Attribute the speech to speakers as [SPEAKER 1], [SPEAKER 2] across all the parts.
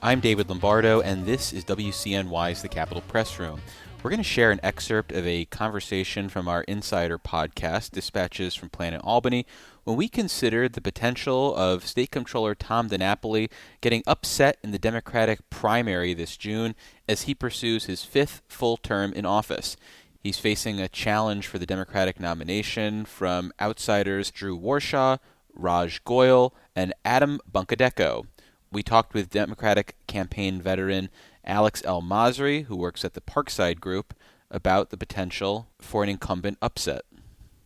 [SPEAKER 1] I'm David Lombardo, and this is WCNY's The Capitol Press Room. We're going to share an excerpt of a conversation from our Insider podcast, Dispatches from Planet Albany, when we considered the potential of State Comptroller Tom DiNapoli getting upset in the Democratic primary this June as he pursues his fifth full term in office. He's facing a challenge for the Democratic nomination from outsiders Drew Warshaw, Raj Goyal, and Adam Bunkadeko. We talked with Democratic campaign veteran Alex Elmasri, who works at the Parkside Group, about the potential for an incumbent upset.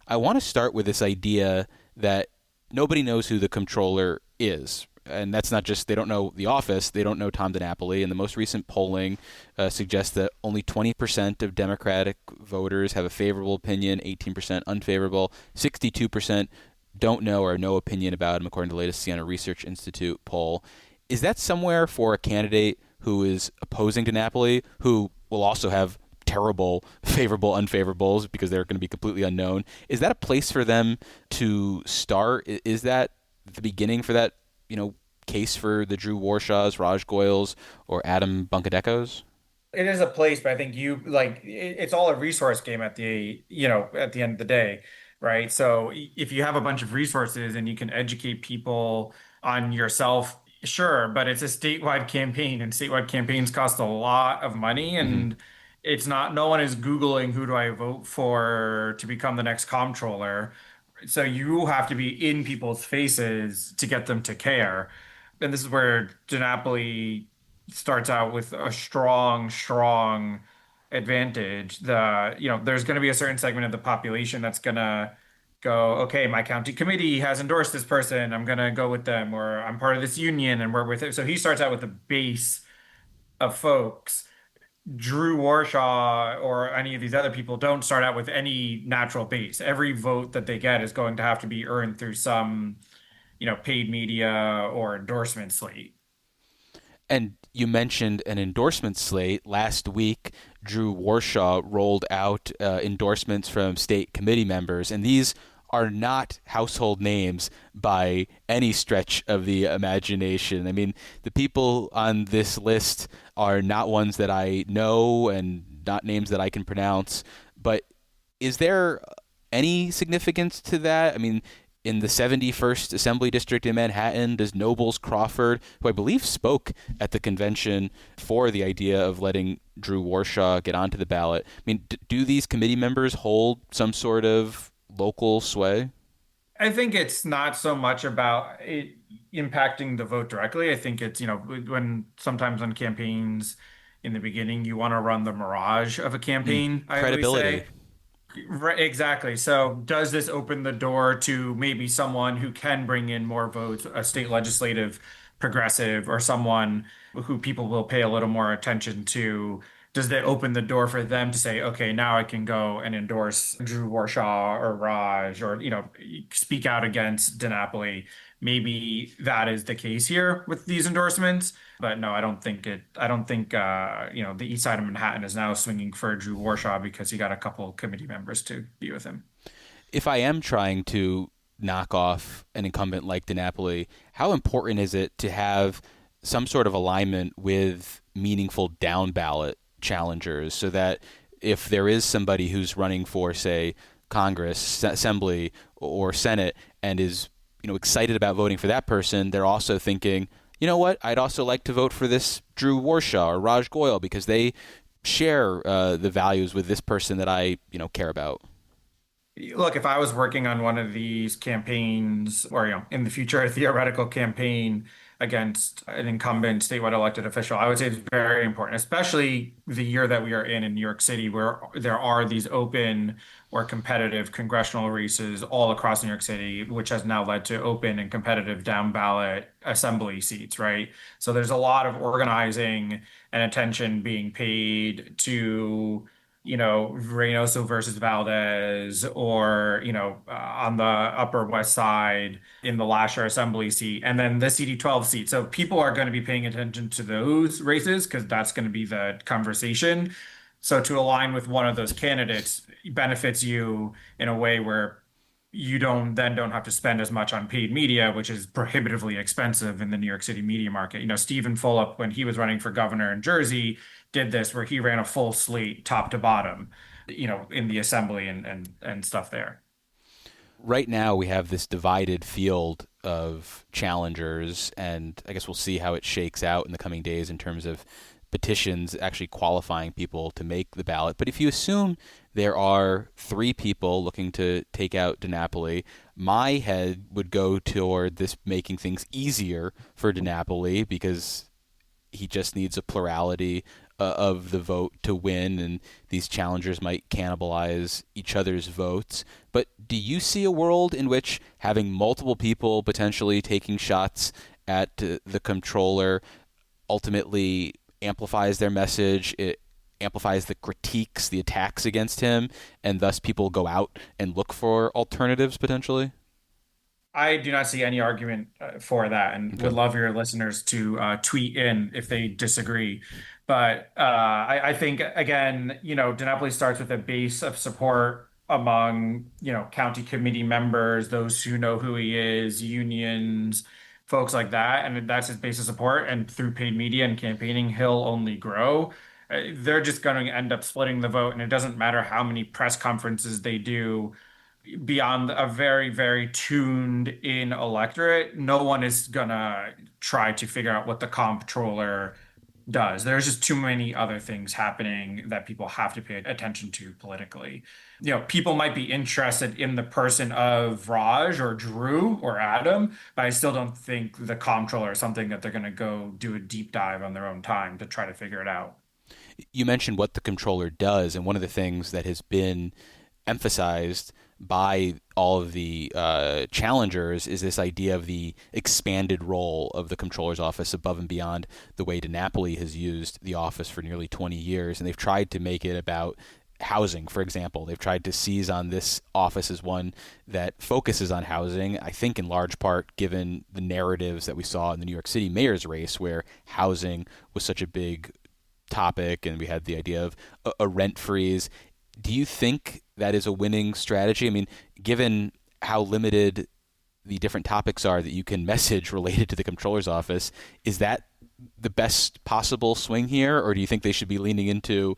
[SPEAKER 1] I want to start with this idea that nobody knows who the comptroller is. And that's not just they don't know the office, they don't know Tom DiNapoli. And the most recent polling suggests that only 20% of Democratic voters have a favorable opinion, 18% unfavorable, 62% don't know or no opinion about him, according to the latest Siena Research Institute poll. Is that somewhere for a candidate who is opposing DiNapoli, who will also have terrible favorable unfavorables because they're going to be completely unknown? Is that a place for them to start? Is that the beginning for that, case for the Drew Warshaws, Raj Goyals, or Adam Bunkadekos?
[SPEAKER 2] It is a place, but I think it's all a resource game at the end of the day, right? So if you have a bunch of resources and you can educate people on yourself, sure, but it's a statewide campaign and statewide campaigns cost a lot of money,
[SPEAKER 1] Mm-hmm.
[SPEAKER 2] and it's not, no one is Googling who do I vote for to become the next comptroller. So you have to be in people's faces to get them to care. And this is where DiNapoli starts out with a strong advantage. There's going to be a certain segment of the population that's going to go, okay, my county committee has endorsed this person. I'm going to go with them, or I'm part of this union and we're with it. So he starts out with a base of folks. Drew Warshaw or any of these other people don't start out with any natural base. Every vote that they get is going to have to be earned through some, paid media or endorsement slate.
[SPEAKER 1] And you mentioned an endorsement slate. Last week, Drew Warshaw rolled out endorsements from state committee members, and these are not household names by any stretch of the imagination. I mean, the people on this list are not ones that I know and not names that I can pronounce. But is there any significance to that? I mean, in the 71st Assembly District in Manhattan, does Nobles Crawford, who I believe spoke at the convention for the idea of letting Drew Warshaw get onto the ballot, I mean, do these committee members hold some sort of local sway?
[SPEAKER 2] I think it's not so much about it impacting the vote directly. I think it's, when sometimes on campaigns in the beginning, you want to run the mirage of a
[SPEAKER 1] Mm.
[SPEAKER 2] campaign, I always
[SPEAKER 1] Credibility.
[SPEAKER 2] say. Right, exactly. So does this open the door to maybe someone who can bring in more votes, a state legislative progressive, or someone who people will pay a little more attention to? Does that open the door for them to say, okay, now I can go and endorse Drew Warshaw or Raj or, speak out against DiNapoli? Maybe that is the case here with these endorsements. But no, I don't think, the east side of Manhattan is now swinging for Drew Warshaw because he got a couple committee members to be with him.
[SPEAKER 1] If I am trying to knock off an incumbent like DiNapoli, how important is it to have some sort of alignment with meaningful down ballot challengers so that if there is somebody who's running for, say, Congress, Assembly, or Senate and is excited about voting for that person, they're also thinking, you know what, I'd also like to vote for this Drew Warshaw or Raj Goyal because they share the values with this person that I care about.
[SPEAKER 2] Look, if I was working on one of these campaigns, or in the future, a theoretical campaign against an incumbent statewide elected official, I would say it's very important, especially the year that we are in New York City, where there are these open or competitive congressional races all across New York City, which has now led to open and competitive down ballot assembly seats, right? So there's a lot of organizing and attention being paid to Reynoso versus Valdez, or, on the Upper West Side in the Lasher Assembly seat, and then the CD12 seat. So people are going to be paying attention to those races because that's going to be the conversation. So to align with one of those candidates benefits you in a way where you don't have to spend as much on paid media, which is prohibitively expensive in the New York City media market. Stephen Fulop, when he was running for governor in Jersey, did this where he ran a full slate top to bottom, in the assembly and stuff there.
[SPEAKER 1] Right now we have this divided field of challengers, and I guess we'll see how it shakes out in the coming days in terms of petitions actually qualifying people to make the ballot. But if you assume there are three people looking to take out DiNapoli, my head would go toward this making things easier for DiNapoli because he just needs a plurality of the vote to win, and these challengers might cannibalize each other's votes. But do you see a world in which having multiple people potentially taking shots at the comptroller ultimately amplifies their message? It amplifies the critiques, the attacks against him, and thus people go out and look for alternatives potentially?
[SPEAKER 2] I do not see any argument for that, and
[SPEAKER 1] Okay.
[SPEAKER 2] would love your listeners to tweet in if they disagree. But I think again, DiNapoli starts with a base of support among, county committee members, those who know who he is, unions, folks like that, and that's his base of support. And through paid media and campaigning, he'll only grow. They're just going to end up splitting the vote, and it doesn't matter how many press conferences they do beyond a very, very tuned in electorate. No one is gonna try to figure out what the comptroller does. There's just too many other things happening that people have to pay attention to politically. People might be interested in the person of Raj or Drew or Adam, but I still don't think the comptroller is something that they're going to go do a deep dive on their own time to try to figure it out.
[SPEAKER 1] You mentioned what the comptroller does, and one of the things that has been emphasized by all of the challengers is this idea of the expanded role of the comptroller's office above and beyond the way DiNapoli has used the office for nearly 20 years. And they've tried to make it about housing, for example. They've tried to seize on this office as one that focuses on housing, I think in large part given the narratives that we saw in the New York City mayor's race, where housing was such a big topic and we had the idea of a rent freeze. Do you think that is a winning strategy? I mean, given how limited the different topics are that you can message related to the comptroller's office, is that the best possible swing here, or do you think they should be leaning into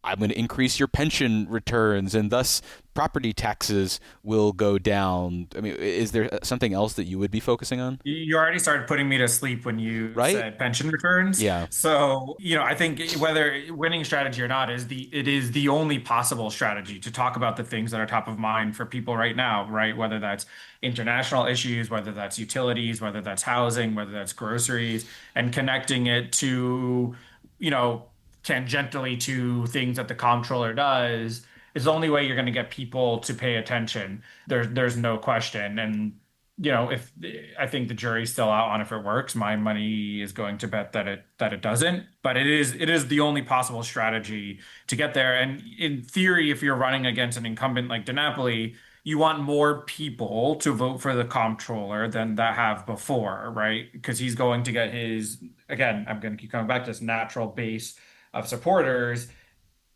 [SPEAKER 1] I'm going to increase your pension returns and thus property taxes will go down? I mean, is there something else that you would be focusing on?
[SPEAKER 2] You already started putting me to sleep when you
[SPEAKER 1] Right?
[SPEAKER 2] said pension returns.
[SPEAKER 1] Yeah.
[SPEAKER 2] So, I think whether winning strategy or not it is the only possible strategy to talk about the things that are top of mind for people right now, right? Whether that's international issues, whether that's utilities, whether that's housing, whether that's groceries, and connecting it to, you know, tangentially to things that the comptroller does is the only way you're going to get people to pay attention. There's no question. And if I think the jury's still out on if it works, my money is going to bet that it doesn't. But it is the only possible strategy to get there. And in theory, if you're running against an incumbent like DiNapoli, you want more people to vote for the comptroller than that have before, right? Because he's going to get his, again, I'm going to keep coming back to this natural base of supporters.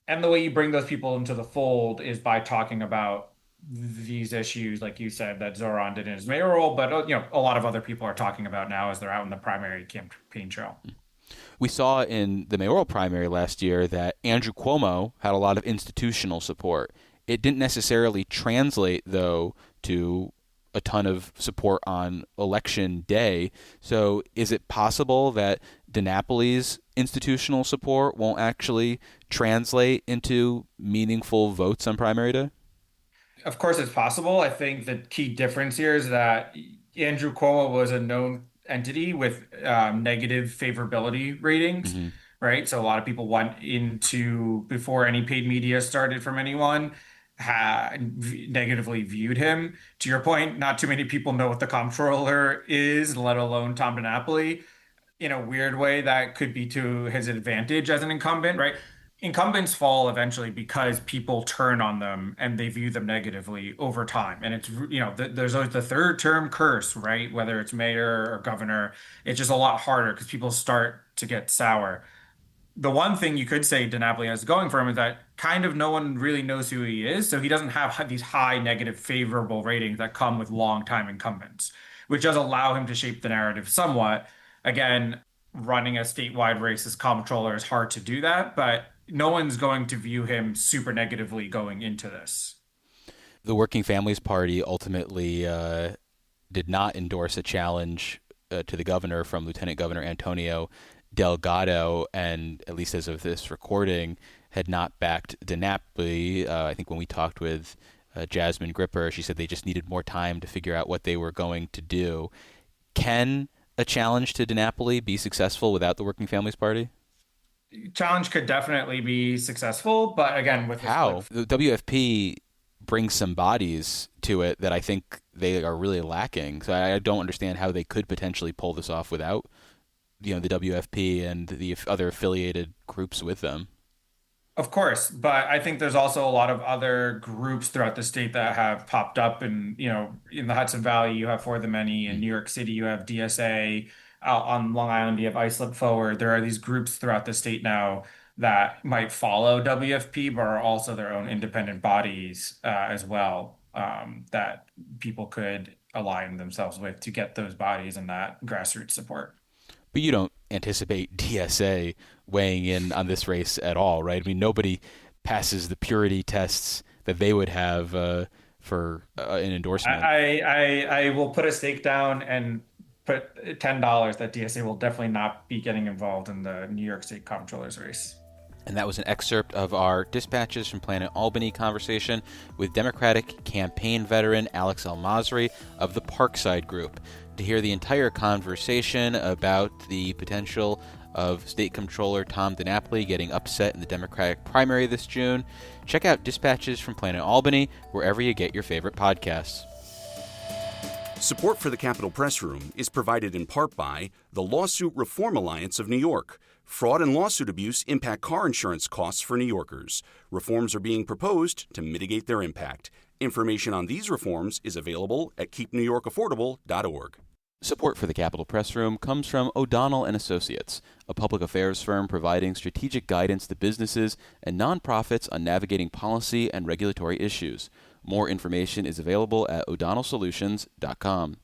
[SPEAKER 2] And the way you bring those people into the fold is by talking about these issues, like you said, that Zoran did in his mayoral, but a lot of other people are talking about now as they're out in the primary campaign trail.
[SPEAKER 1] We saw in the mayoral primary last year that Andrew Cuomo had a lot of institutional support. It didn't necessarily translate, though, to a ton of support on election day. So is it possible that DiNapoli's institutional support won't actually translate into meaningful votes on primary day?
[SPEAKER 2] Of course, it's possible. I think the key difference here is that Andrew Cuomo was a known entity with negative favorability ratings,
[SPEAKER 1] Mm-hmm.
[SPEAKER 2] right? So a lot of people went into, before any paid media started from anyone, negatively viewed him. To your point, not too many people know what the comptroller is, let alone Tom DiNapoli. In a weird way, that could be to his advantage as an incumbent, right? Incumbents fall eventually because people turn on them and they view them negatively over time. And it's, there's always the third term curse, right? Whether it's mayor or governor, it's just a lot harder because people start to get sour. the one thing you could say DiNapoli has going for him is that kind of no one really knows who he is. So he doesn't have these high negative favorable ratings that come with long-time incumbents, which does allow him to shape the narrative somewhat. Again, running a statewide race as comptroller is hard to do that, but no one's going to view him super negatively going into this.
[SPEAKER 1] The Working Families Party ultimately did not endorse a challenge to the governor from Lieutenant Governor Antonio Delgado, and at least as of this recording, had not backed DiNapoli. I think when we talked with Jasmine Gripper, she said they just needed more time to figure out what they were going to do. Can a challenge to DiNapoli be successful without the Working Families Party?
[SPEAKER 2] Challenge could definitely be successful, but again, with the
[SPEAKER 1] How?
[SPEAKER 2] split.
[SPEAKER 1] The WFP brings some bodies to it that I think they are really lacking. So I don't understand how they could potentially pull this off without, the WFP and the other affiliated groups with them.
[SPEAKER 2] Of course, but I think there's also a lot of other groups throughout the state that have popped up, and in the Hudson Valley, you have For the Many. In
[SPEAKER 1] Mm.
[SPEAKER 2] New York City, you have DSA. Out on Long Island, you have Islip Forward. There are these groups throughout the state now that might follow WFP, but are also their own independent bodies as well, that people could align themselves with to get those bodies and that grassroots support.
[SPEAKER 1] But you don't anticipate DSA weighing in on this race at all, right? I mean, nobody passes the purity tests that they would have for an endorsement.
[SPEAKER 2] I will put a stake down and put $10 that DSA will definitely not be getting involved in the New York State Comptroller's race.
[SPEAKER 1] And that was an excerpt of our Dispatches from Planet Albany conversation with Democratic campaign veteran Alex Elmasri of the Parkside Group. To hear the entire conversation about the potential of State Comptroller Tom DiNapoli getting upset in the Democratic primary this June, check out Dispatches from Planet Albany wherever you get your favorite podcasts.
[SPEAKER 3] Support for the Capitol Press Room is provided in part by the Lawsuit Reform Alliance of New York. Fraud and lawsuit abuse impact car insurance costs for New Yorkers. Reforms are being proposed to mitigate their impact. Information on these reforms is available at keepnewyorkaffordable.org.
[SPEAKER 1] Support for the Capitol Press Room comes from O'Donnell and Associates, a public affairs firm providing strategic guidance to businesses and nonprofits on navigating policy and regulatory issues. More information is available at o'donnellsolutions.com.